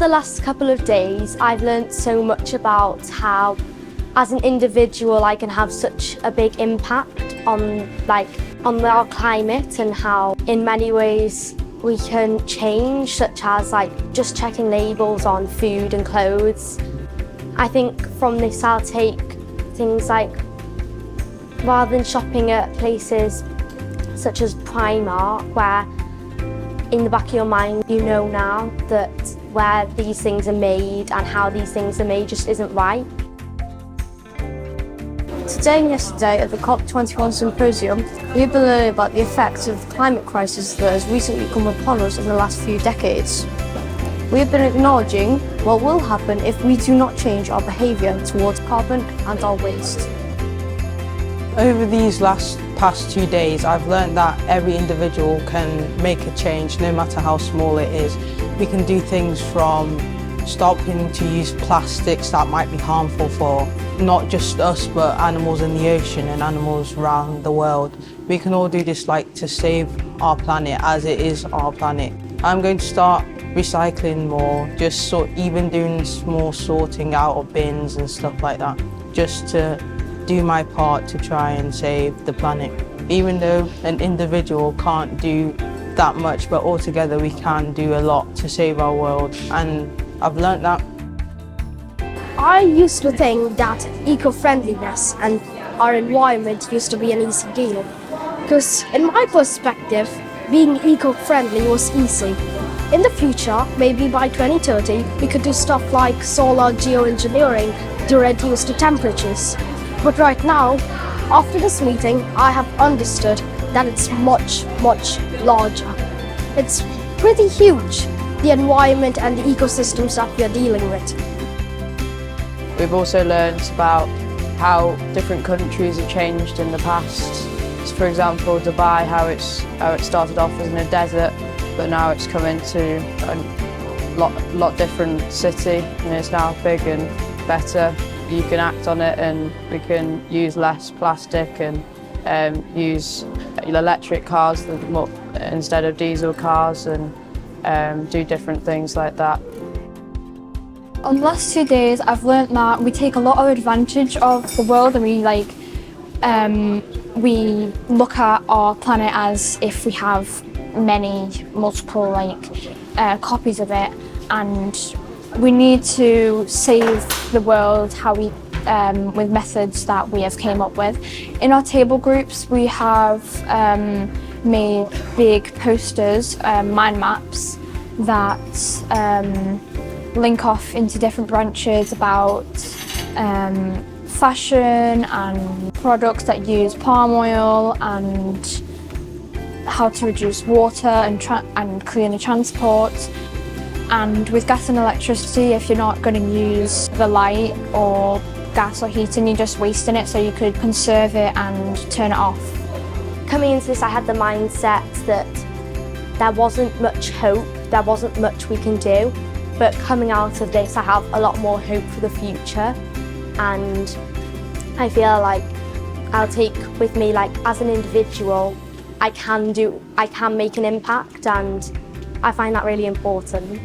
the last couple of days, I've learnt so much about how, as an individual, I can have such a big impact on our climate, and how, in many ways, we can change, such as just checking labels on food and clothes. I think from this I'll take things like, rather than shopping at places such as Primark, where in the back of your mind you know now that where these things are made and how these things are made just isn't right. Today and yesterday at the COP21 Symposium, we've been learning about the effects of the climate crisis that has recently come upon us in the last few decades. We have been acknowledging what will happen if we do not change our behaviour towards carbon and our waste. Over these past 2 days, I've learned that every individual can make a change, no matter how small it is. We can do things from stopping to use plastics that might be harmful for not just us, but animals in the ocean and animals around the world. We can all do this to save our planet, as it is our planet. I'm going to start recycling more, even doing small sorting out of bins and stuff like that, just to do my part to try and save the planet. Even though an individual can't do that much, but altogether we can do a lot to save our world, and I've learnt that. I used to think that eco-friendliness and our environment used to be an easy deal, because in my perspective, being eco-friendly was easy. In the future, maybe by 2030, we could do stuff like solar geoengineering to reduce the temperatures. But right now, after this meeting, I have understood that it's much, much larger. It's pretty huge, the environment and the ecosystems that we are dealing with. We've also learned about how different countries have changed in the past. So for example, Dubai, how it started off as in a desert, but now it's come into a lot different city, and it's now big and better. You can act on it, and we can use less plastic and use electric cars instead of diesel cars, and do different things like that. On the last 2 days, I've learnt that we take a lot of advantage of the world, and we look at our planet as if we have multiple copies of it, and we need to save the world with methods that we have came up with. In our table groups, we have made big posters, mind maps, that link off into different branches about fashion and products that use palm oil, and how to reduce water and cleaner transport. And with gas and electricity, if you're not going to use the light or gas or heating, you're just wasting it, so you could conserve it and turn it off. Coming into this, I had the mindset that there wasn't much hope, there wasn't much we can do, but coming out of this, I have a lot more hope for the future, and I feel like I'll take with me, as an individual, I can make an impact, and I find that really important.